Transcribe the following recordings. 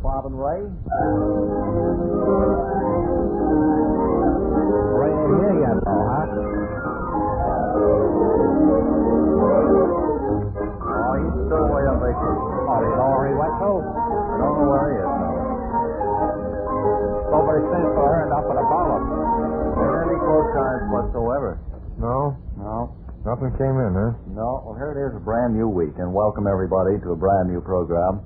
Bob and Ray? Ray ain't here yet, though, huh? Oh, he's still away on vacation. Oh, you know where he went to? I don't know where he is, no. Nobody sent for her enough for the bottle. Ain't any postcards whatsoever. No? No. Nothing came in, huh? No. Well, here it is, a brand new week, and welcome everybody to a brand new program.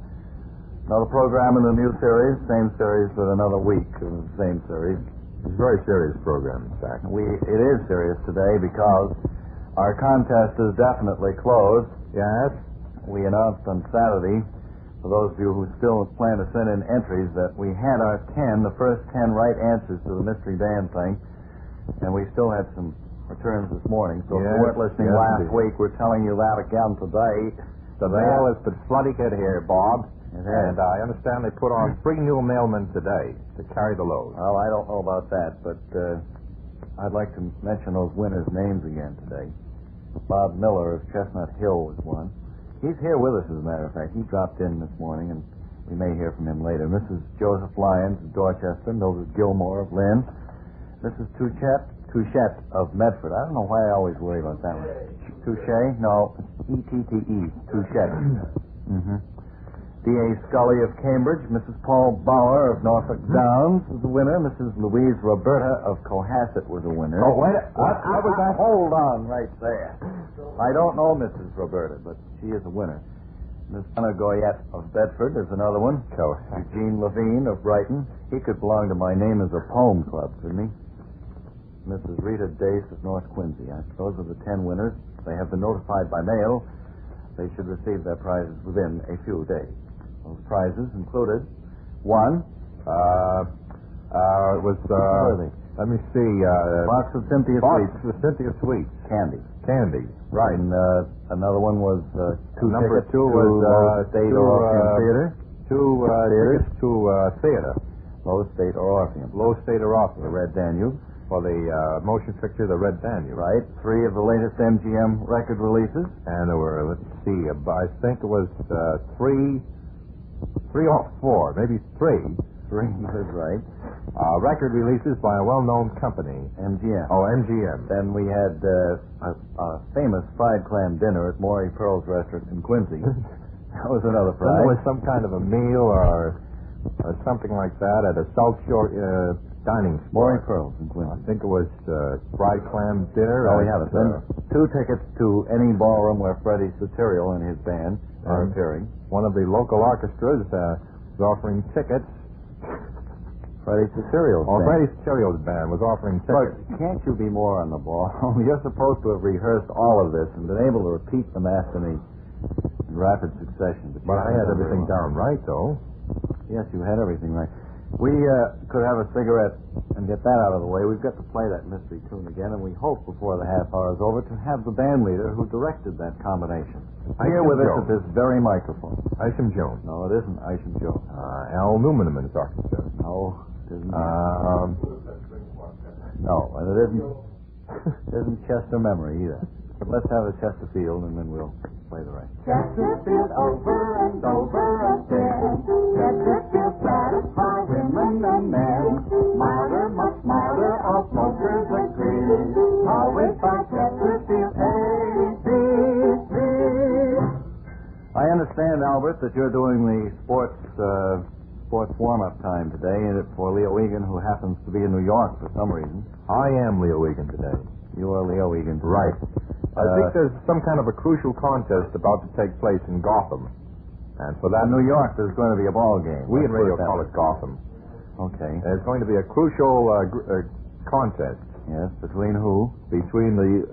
Another program in the new series, same series but another week of the same series. It's a very serious program, in fact. It is serious today because our contest is definitely closed. Yes? We announced on Saturday, for those of you who still plan to send in entries, that we had our the first 10 right answers to the mystery band thing, and we still had some returns this morning. So if you weren't listening last week, we're telling you that again today. The mail has been flooded here, Bob. It has. And I understand they put on 3 new mailmen today to carry the load. Well, I don't know about that, but I'd like to mention those winners' names again today. Bob Miller of Chestnut Hill was one. He's here with us, as a matter of fact. He dropped in this morning, and we may hear from him later. Mrs. Joseph Lyons of Dorchester, Mildred Gilmore of Lynn, Mrs. Touchette of Medford. I don't know why I always worry about that one. Touche? No, E-T-T-E, Touchette. Mm-hmm. D.A. Scully of Cambridge, Mrs. Paul Bauer of Norfolk Downs was a winner. Mrs. Louise Roberta of Cohasset was a winner. Oh, wait. What was that? Hold on right there. I don't know Mrs. Roberta, but she is a winner. Miss Anna Goyette of Bedford is another one. Eugene Levine of Brighton. He could belong to My Name is a Poem Club, couldn't he? Mrs. Rita Dace of North Quincy. Those are the 10 winners. They have been notified by mail. They should receive their prizes within a few days. Those prizes included one. It was, let me see. Box of Cynthia Sweets. Box of Cynthia Sweets. Candy. Right. And another one was number tickets 2 to was Low State or Orpheum Theater. 2 tickets to theater. Low State or Orpheum. Low State or Orpheum. The Red Danube. For the motion picture, The Red Danube. Right. 3 of the latest MGM record releases. And there were, let's see, I think it was 3 or 4, maybe 3. 3, that's right. Record releases by a well-known company. MGM. Oh, MGM. Then we had a famous fried clam dinner at Maury Pearl's restaurant in Quincy. That was another prize. There was some kind of a meal or something like that at a South Shore dining spot. Maury Pearl's in Quincy. I think it was fried clam dinner. Oh, we have it. Then 2 tickets to any ballroom where Freddie Soteriol and his band are appearing. One of the local orchestras was offering tickets. Freddie Soteriol's band. Freddie Soteriol's band was offering tickets. Look, can't you be more on the ball? You're supposed to have rehearsed all of this and been able to repeat them after me in rapid succession. But I had everything down right, though. Yes, you had everything right. We could have a cigarette and get that out of the way. We've got to play that mystery tune again, and we hope before the half hour is over to have the band leader who directed that combination here with us at this very microphone. Isham Jones. No, it isn't Isham Jones. Al Newman and his orchestra. No, it isn't. No, and it isn't Chester Memory either. But let's have a Chesterfield, and then we'll play the rest. Chesterfield over and over again. Chesterfield satisfy women and men. Milder, much milder, all smokers agree. Always by Chesterfield, ABC. I understand, Albert, that you're doing the sports warm-up time today for Leo Egan, who happens to be in New York for some reason. I am Leo Egan today. You are Leo Egan today. Right. I think there's some kind of a crucial contest about to take place in Gotham. And for that... In New York, there's going to be a ball game. We in radio call it Gotham. Okay. There's going to be a crucial contest. Yes, between who? Between the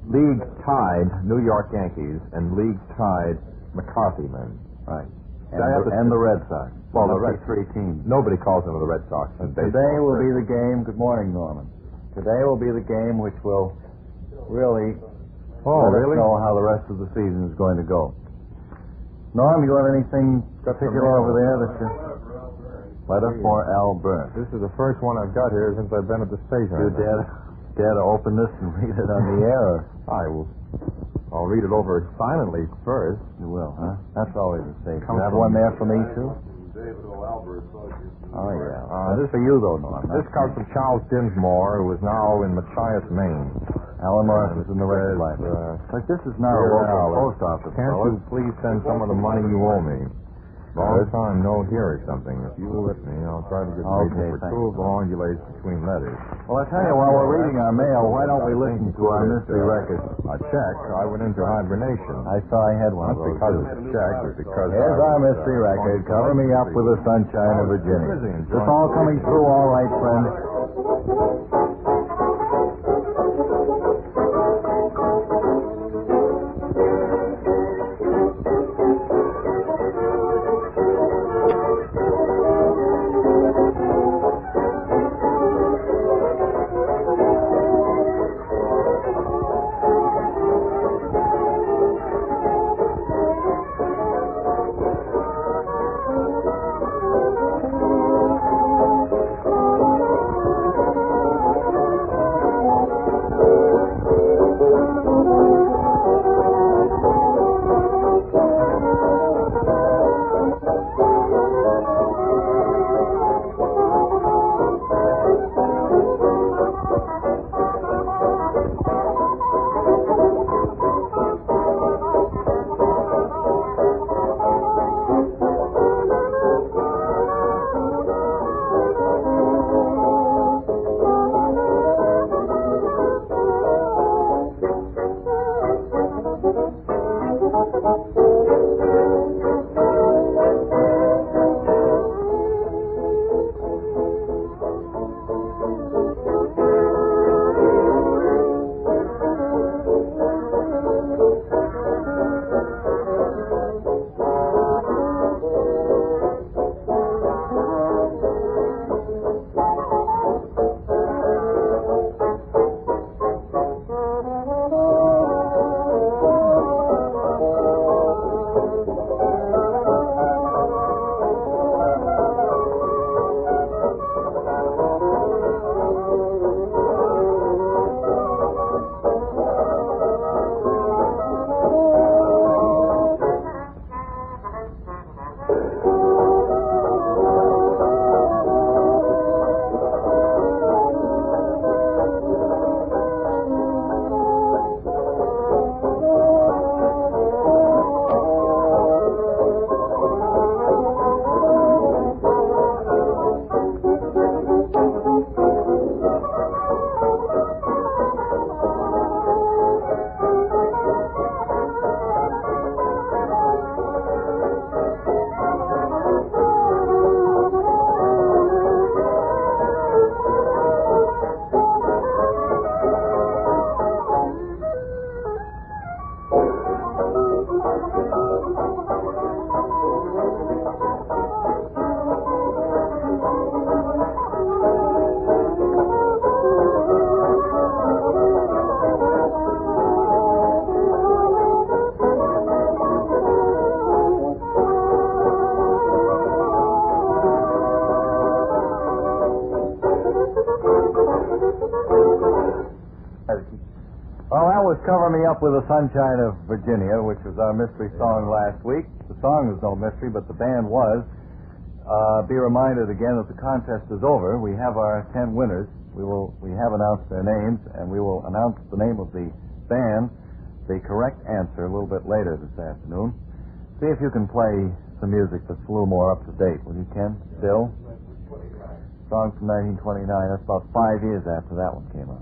league-tied New York Yankees and league-tied McCarthy men. Right. And the Red Sox. Well, the three teams. Nobody calls them the Red Sox. Today will be the game. Good morning, Norman. Today will be the game which will really let us know how the rest of the season is going to go. Norm, you have anything particular over there that you... Letter for Al Byrne. This is the first one I've got here since I've been at the station. You dare to open this and read it on the air? I'll read it over silently first. You will, huh? That's always a safe. You have one there for me, too? David O. Albert Associates. Oh, yeah. This is for you, though, Norm. This comes from Charles Dinsmore, who is now in Machias, Maine. Alan Morris is in the record library. But this is not a local post office, Can't fellas. you please send some of the money you owe me? Long time no hear or something. If you will let me, I'll try to get paid for two of the long delays between letters. Well, I tell you, while we're reading our mail, why don't we listen to our mystery record? A check. I went into hibernation. I saw I had one of Not those. because it's a check, but because Here's our mystery record. Cover me up with the sunshine of Virginia. This all coming through all right, friends? Well, that was Cover Me Up with the Sunshine of Virginia, which was our mystery song last week. The song was no mystery, but the band was. Be reminded again that the contest is over. We have our 10 winners. We have announced their names, and we will announce the name of the band, the correct answer, a little bit later this afternoon. See if you can play some music that's a little more up to date. Will you, Ken? Still? Song from 1929. That's about 5 years after that one came out.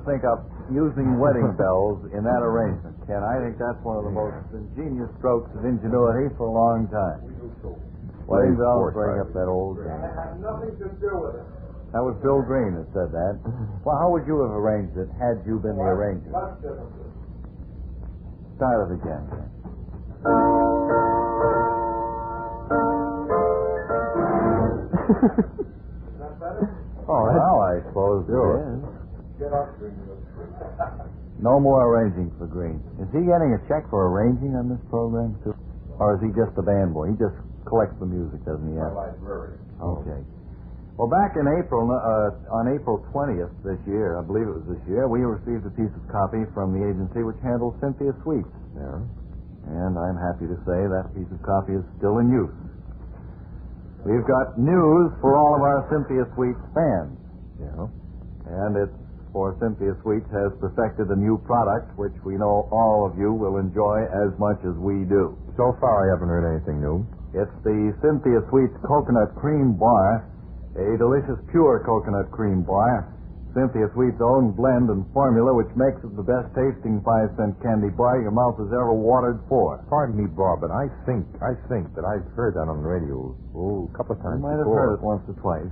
think up using wedding bells in that arrangement, Ken. I think that's one of the most ingenious strokes of ingenuity for a long time. Wedding bells bring up that old game. It had nothing to do with it. That was Bill Green that said that. Well, how would you have arranged it had you been the arranger? Much different. Start it again, Ken. Is that better? Oh, well, I suppose it is. Get up, Green. No more arranging for Green. Is he getting a check for arranging on this program, too? Or is he just a band boy? He just collects the music, doesn't he? My library. Okay. Well, back in April, on April 20th this year, I believe it was this year, we received a piece of copy from the agency which handles Cynthia Sweets. Yeah. And I'm happy to say that piece of copy is still in use. We've got news for all of our Cynthia Sweets fans. Yeah. And it's for Cynthia Sweets has perfected a new product which we know all of you will enjoy as much as we do. So far, I haven't heard anything new. It's the Cynthia Sweets Coconut Cream Bar, a delicious pure coconut cream bar. Cynthia Sweets' own blend and formula which makes it the best tasting 5-cent candy bar your mouth has ever watered for. Pardon me, Bob, but I think that I've heard that on the radio a couple of You times might have before. heard it once or twice.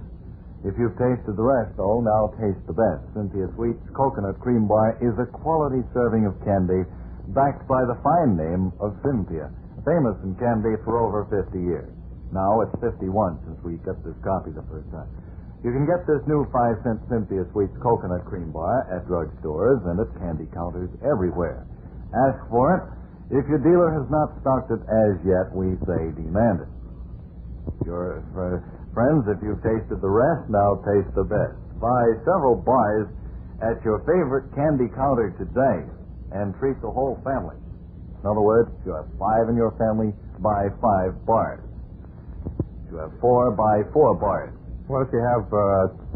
If you've tasted the rest, though, now taste the best. Cynthia Sweets Coconut Cream Bar is a quality serving of candy backed by the fine name of Cynthia, famous in candy for over 50 years. Now it's 51 since we got this copy the first time. You can get this new 5-cent Cynthia Sweets Coconut Cream Bar at drugstores and at candy counters everywhere. Ask for it. If your dealer has not stocked it as yet, we say demand it. Your friends, if you've tasted the rest, now taste the best. Buy several bars at your favorite candy counter today and treat the whole family. In other words, if you have 5 in your family, buy 5 bars. If you have 4, buy 4 bars. What if you have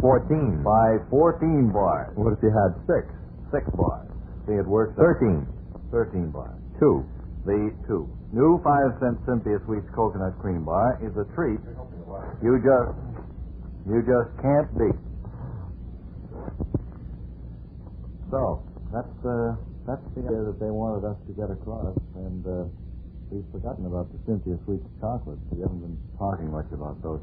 14? Buy 14 bars. What if you had 6? 6 bars. See, it works. 13. 13 bars. 2. The 2. New 5-cent Cynthia Sweets Coconut Cream Bar is a treat you just can't beat. So, that's the idea that they wanted us to get across, and we've forgotten about the Cynthia Sweets chocolates. We haven't been talking much about those.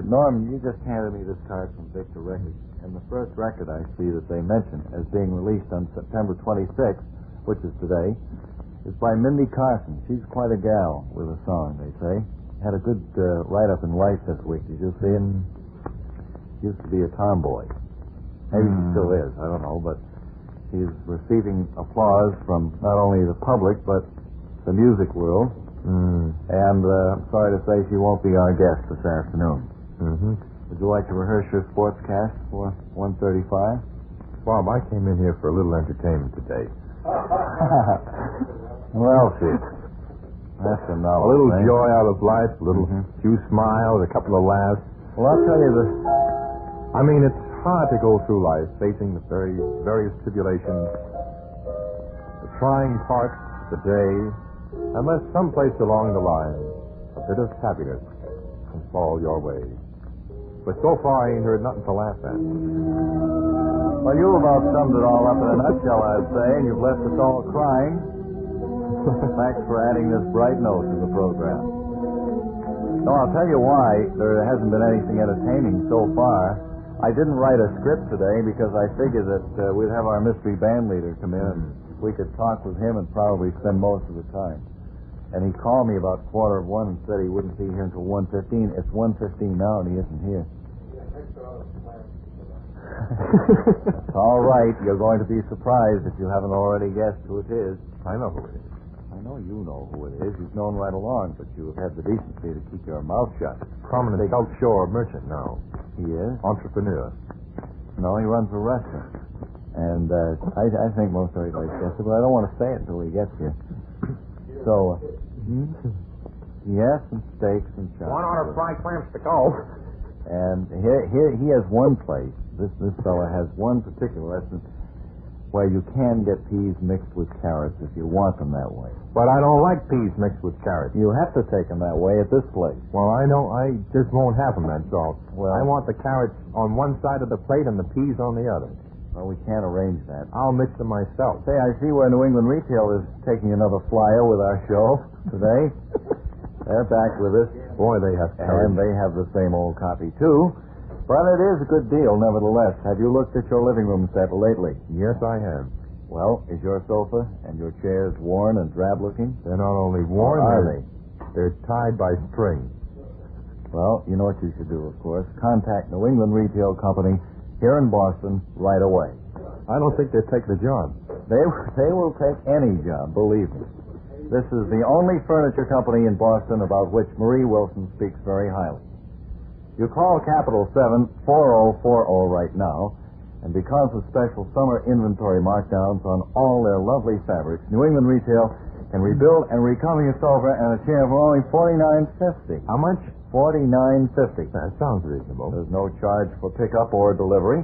Norm, you just handed me this card from Victor Records, and the first record I see that they mention as being released on September 26th, which is today, is by Mindy Carson. She's quite a gal with a song, they say. Had a good write-up in Life this week. Did you see it? Used to be a tomboy. Maybe she still is. I don't know, but she's receiving applause from not only the public, but the music world. And I'm sorry to say she won't be our guest this afternoon. Would you like to rehearse your sportscast for 1:35? Bob, I came in here for a little entertainment today. Well, see, that's a novel A little thing. joy out of life, a little few smiles, a couple of laughs. Well, I'll tell you this. I mean, it's hard to go through life facing the various tribulations, the trying parts, the day, unless someplace along the line a bit of happiness can fall your way. But so far, I ain't heard nothing to laugh at. Well, you about summed it all up in a nutshell, I'd say, and you've left us all crying. Thanks for adding this bright note to the program. No, I'll tell you why there hasn't been anything entertaining so far. I didn't write a script today because I figured that we'd have our mystery band leader come in and we could talk with him and probably spend most of the time. And he called me about 1:15 and said he wouldn't be here until 1:15. It's 1:15 now and he isn't here. It's all right. You're going to be surprised if you haven't already guessed who it is. I know who it is. I know you know who it is. You've known right along, but you have had the decency to keep your mouth shut. Prominent Gulf Shore merchant now. He is? Entrepreneur. No, he runs a restaurant. And I think most everybody's guessed it, but I don't want to say it until he gets here. So, yes, and steaks and chops. 1 order fried clams to go. And here he has one place. This fella has one particular restaurant where you can get peas mixed with carrots if you want them that way. But I don't like peas mixed with carrots. You have to take them that way at this place. Well, I know. I just won't have them, that's all. Well, I want the carrots on one side of the plate and the peas on the other. Well, we can't arrange that. I'll mix them myself. Say, I see where New England Retail is taking another flyer with our show today. They're back with us. Boy, they have And they have the same old copy, too. But it is a good deal, nevertheless. Have you looked at your living room set lately? Yes, I have. Well, is your sofa and your chairs worn and drab-looking? They're not only worn, Or are they? They're tied by string. Well, you know what you should do, of course. Contact New England Retail Company here in Boston right away. I don't think they'd take the job. They will take any job, believe me. This is the only furniture company in Boston about which Marie Wilson speaks very highly. You call Capital 7-4040 right now, and because of special summer inventory markdowns on all their lovely fabrics, New England Retail can rebuild and recover your sofa and a chair for only $49.50. How much? $49.50. That sounds reasonable. There's no charge for pickup or delivery.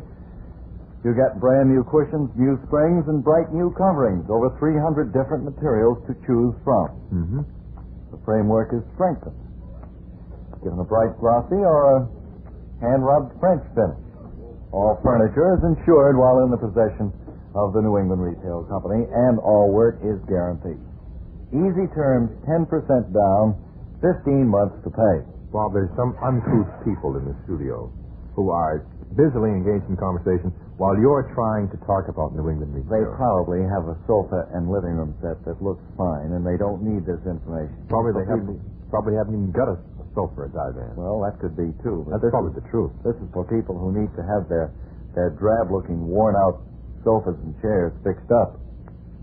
You get brand new cushions, new springs, and bright new coverings. Over 300 different materials to choose from. Mm-hmm. The framework is strengthened, given a bright glossy or a hand-rubbed French finish. All furniture is insured while in the possession of the New England Retail Company, and all work is guaranteed. Easy terms, 10% down, 15 months to pay. Bob, there's some uncouth people in the studio who are busily engaged in conversation while you're trying to talk about New England Retail. They probably have a sofa and living room set that looks fine, and they don't need this information. Probably haven't even got a sofa or divan. Well, that could be, too. But That's probably the truth. This is for people who need to have their drab-looking, worn-out sofas and chairs fixed up.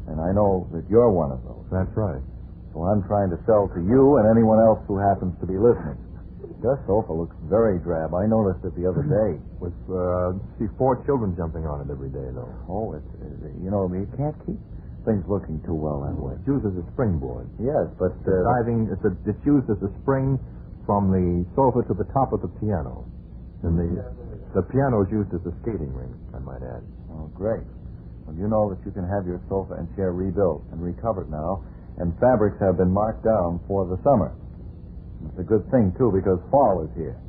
And I know that you're one of those. That's right. So I'm trying to sell to you and anyone else who happens to be listening. Your sofa looks very drab. I noticed it the other day. With, see 4 children jumping on it every day, though. Oh, you can't keep things looking too well that way. It's used as a springboard. Yes, but... It's used as a spring from the sofa to the top of the piano. And the piano is used as a skating rink, I might add. Oh, great. Well, you know that you can have your sofa and chair rebuilt and recovered now, and fabrics have been marked down for the summer. It's a good thing, too, because fall is here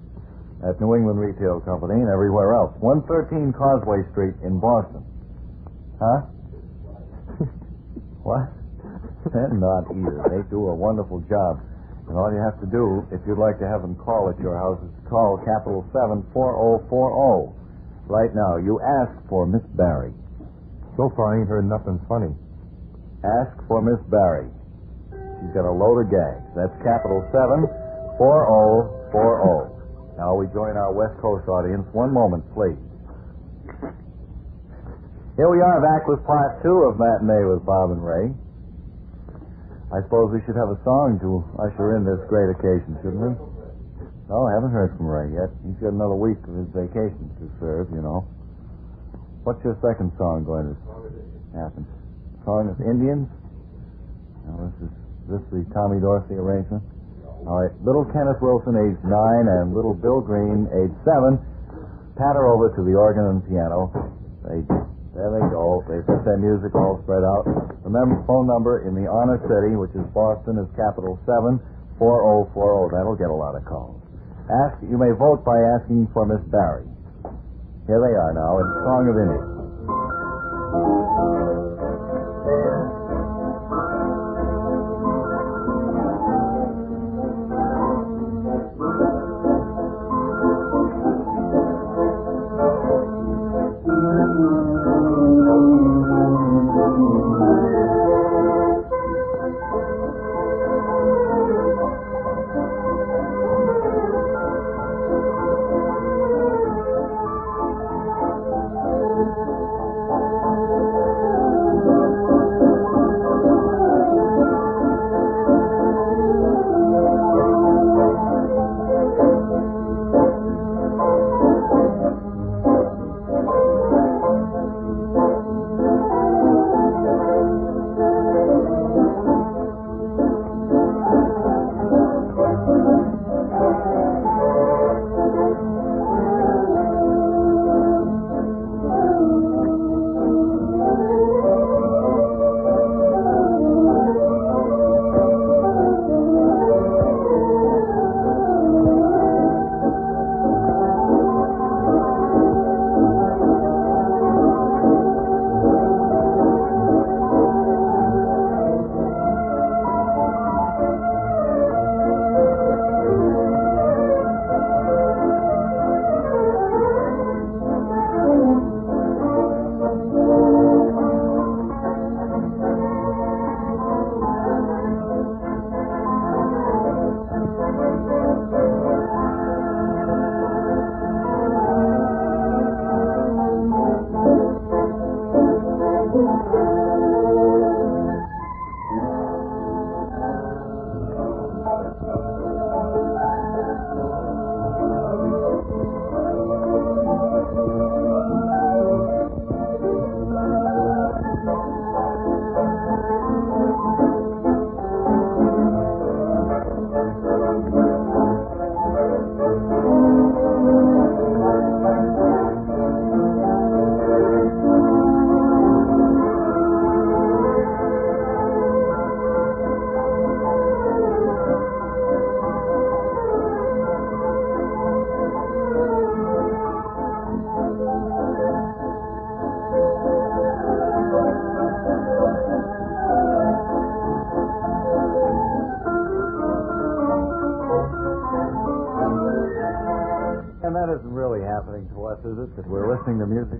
at New England Retail Company and everywhere else. 113 Causeway Street in Boston. Huh? What? They're not either. They do a wonderful job. And all you have to do, if you'd like to have them call at your house, is call Capital 7-4040. Right now, you ask for Miss Barry. So far, I ain't heard nothing funny. Ask for Miss Barry. She's got a load of gags. That's Capital 7-4040. Now we join our West Coast audience. One moment, please. Here we are back with part 2 of Matinee with Bob and Ray. I suppose we should have a song to usher in this great occasion, shouldn't we? No, I haven't heard from Ray yet. He's got another week of his vacation to serve, you know. What's your second song going to happen? Song of Indians? Now, is this the Tommy Dorsey arrangement? All right, little Kenneth Wilson, age 9, and little Bill Green, age 7, patter over to the organ and piano. There they go. They've got their music all spread out. Remember, phone number in the Honor City, which is Boston, is Capital 7-4040. That'll get a lot of calls. You may vote by asking for Miss Barry. Here they are now. It's Song of Indians. isn't really happening to us, is it? That we're listening to music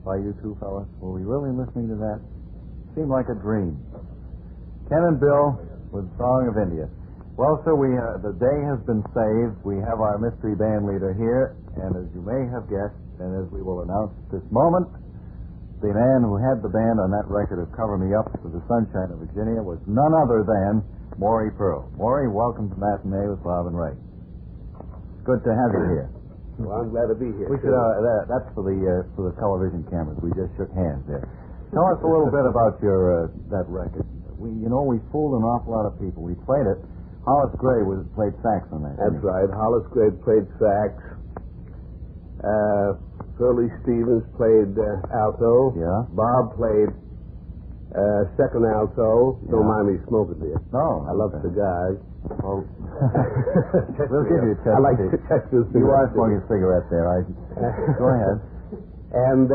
by you two fellas? Were we really listening to that? Seemed like a dream. Ken and Bill with Song of India. Well, sir, the day has been saved. We have our mystery band leader here, and as you may have guessed, and as we will announce this moment, the man who had the band on that record of Cover Me Up for the Sunshine of Virginia was none other than Maury Pearl. Maury, welcome to Matinee with Bob and Ray. Good to have you here. Well, I'm glad to be here. We should, that's for the television cameras. We just shook hands there. Tell us a little bit about your that record. We fooled an awful lot of people. We played it. Hollis Gray played sax on that. That's right. Hollis Gray played sax. Curly Stevens played alto. Yeah. Bob played second alto. Yeah. Don't mind me smoking there. No. I love cigars. Well, we'll give you a test. I like to test this. You are smoking a cigarette there. Go ahead. And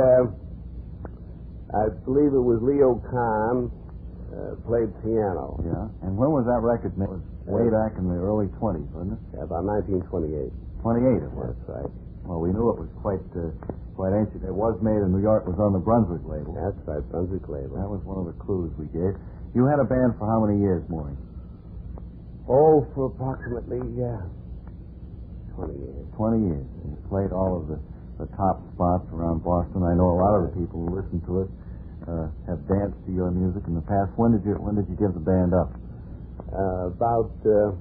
I believe it was Leo Kahn played piano. Yeah. And when was that record made? It was way back in the early 20s, wasn't it? Yeah, about 1928. 28 it was. That's right. Well, we knew it was quite ancient. It was made in New York. It was on the Brunswick label. That's right, Brunswick label. That was one of the clues we gave. You had a band for how many years, Maury? Oh, for approximately 20 years. 20 years. And you played all of the top spots around Boston. I know a lot of the people who listen to it have danced to your music in the past. When did you give the band up? About 12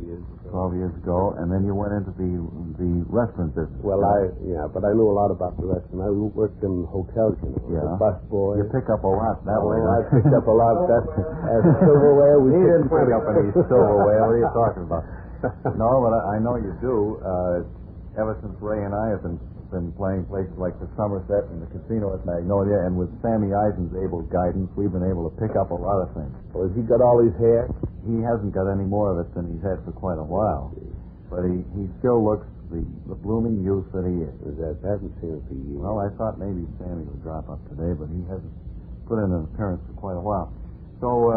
years ago. 12 years ago, and then you went into the restaurant business. Well, but I knew a lot about the restaurant. I worked in hotels, Yeah. a bus boy. You pick up a lot that way. I picked up a lot. That's silverware. He didn't pick up any silverware. What are you talking about? No, but I know you do. Ever since Ray and I have been playing places like the Somerset and the Casino at Magnolia, and with Sammy Eisen's able guidance, we've been able to pick up a lot of things. Well, has he got all his hair? He hasn't got any more of it than he's had for quite a while, but he still looks the blooming youth that he is. I haven't seen him for years. Well, I thought maybe Sammy would drop up today, but he hasn't put in an appearance for quite a while. So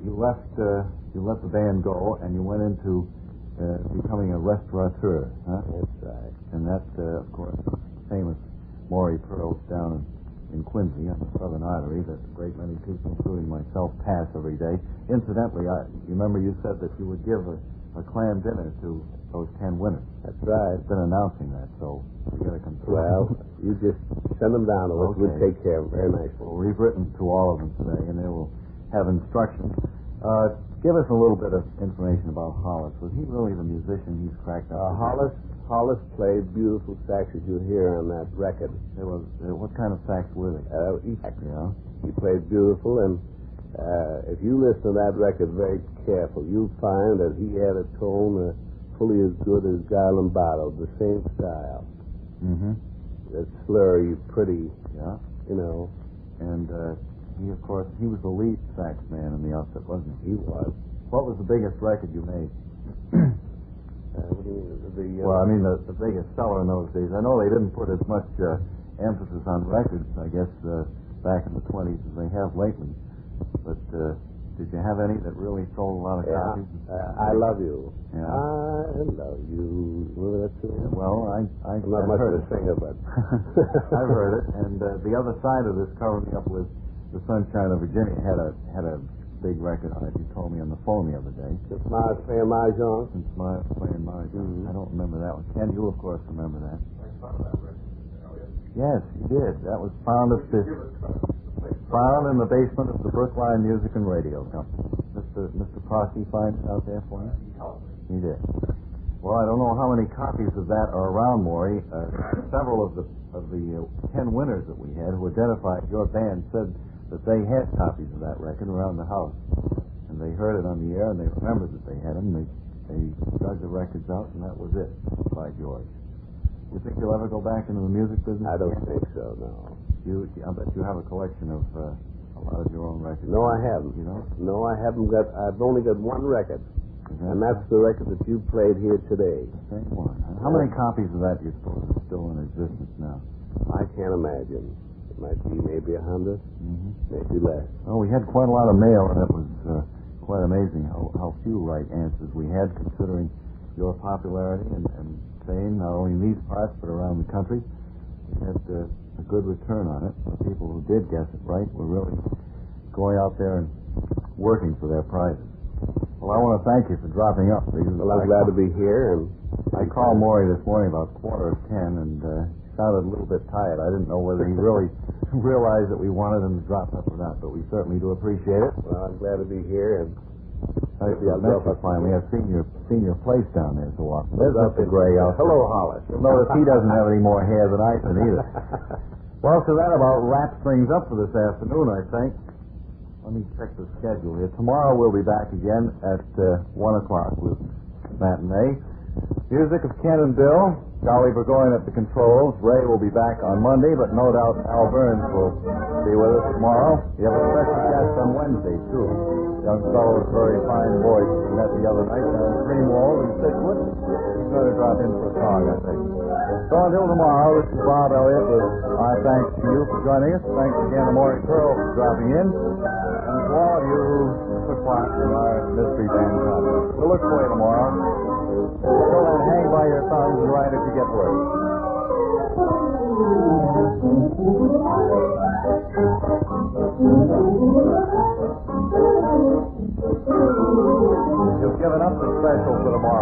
you let the band go, and you went into becoming a restaurateur, huh? That's right. And that, of course, famous Maury Pearl's down in Quincy on the Southern Artery that a great many people, including myself, pass every day. Incidentally, you remember you said that you would give a clam dinner to those 10 winners. That's right. I've been announcing that, so we got to come through. Well, you just send them down to us. Okay. We'll take care of them very nicely. Well, we've written to all of them today, and they will have instructions. Give us a little bit of information about Hollis. Was he really the musician he's cracked up? Hollis played beautiful sax as you hear on that record. There was what kind of sax were they? Yeah. He played beautiful, and if you listen to that record very careful, you'll find that he had a tone fully as good as Guy Lombardo, the same style. Mm-hmm. That slurry, pretty, Yeah. And he, of course, he was the lead sax man in the outfit, wasn't he? He was. What was the biggest record you made? What do you mean? Well, I mean, the biggest seller in those days. I know they didn't put as much emphasis on records, I guess, back in the 20s as they have lately. But did you have any that really sold a lot of copies? I Love You. Yeah. I Love You. Remember that tune? Well, I'm not much of a singer, but I've heard it. And the other side of this, Cover Me Up with the Sunshine of Virginia, had a big record on it. You told me on the phone the other day. Since Miles playing Mahjong. Since Miles playing Mahjong. I don't remember that one. Ken, you of course remember that. Yes, you did. That was found in the basement of the Brookline Music and Radio Company. Mr. Prosky find it out there for you? He did. Well, I don't know how many copies of that are around, Maury. Several of the 10 winners that we had who identified your band said that they had copies of that record around the house. And they heard it on the air, and they remembered that they had them. They dug the records out, and that was it, by George. You think you'll ever go back into the music business? I don't think so, no. I bet you have a collection of a lot of your own records. No, I haven't. You know? No, I haven't got. I've only got one record, and that's the record that you played here today. The same one. How many copies of that do you suppose are still in existence now? I can't imagine. It might be maybe 100, maybe less. Well, we had quite a lot of mail, and it was quite amazing how few right answers we had, considering your popularity and fame, not only in these parts but around the country. We had a good return on it. The people who did guess it right were really going out there and working for their prizes. Well, I want to thank you for dropping up. Well, I'm glad to be here. And I called Maury this morning about 9:45, and he sounded a little bit tired. I didn't know whether he really realized that we wanted him to drop up or not, but we certainly do appreciate it. Well, I'm glad to be here. And Maybe I'll drop up finally. I've seen your place down there so often. There's Mr. Gray out there. Hello, Hollis. You'll notice he doesn't have any more hair than I can either. Well, so that about wraps things up for this afternoon, I think. Let me check the schedule here. Tomorrow we'll be back again at 1 o'clock with Matinee. Music of Ken and Bill. Dolly Burgoyne at the controls. Ray will be back on Monday, but no doubt Al Burns will be with us tomorrow. You have a special guest on Wednesday, too. Young fellow with a very fine voice we met the other night down at Greenwald in Fitchwood. He's going to drop in for a song, I think. So until tomorrow, this is Bob Elliott with our thanks to you for joining us. Thanks again to Maury Pearl for dropping in. And to all of you who took part in our mystery band contest. We'll look for you tomorrow. So then hang by your thumbs and write if you get word. You've given up the special for tomorrow.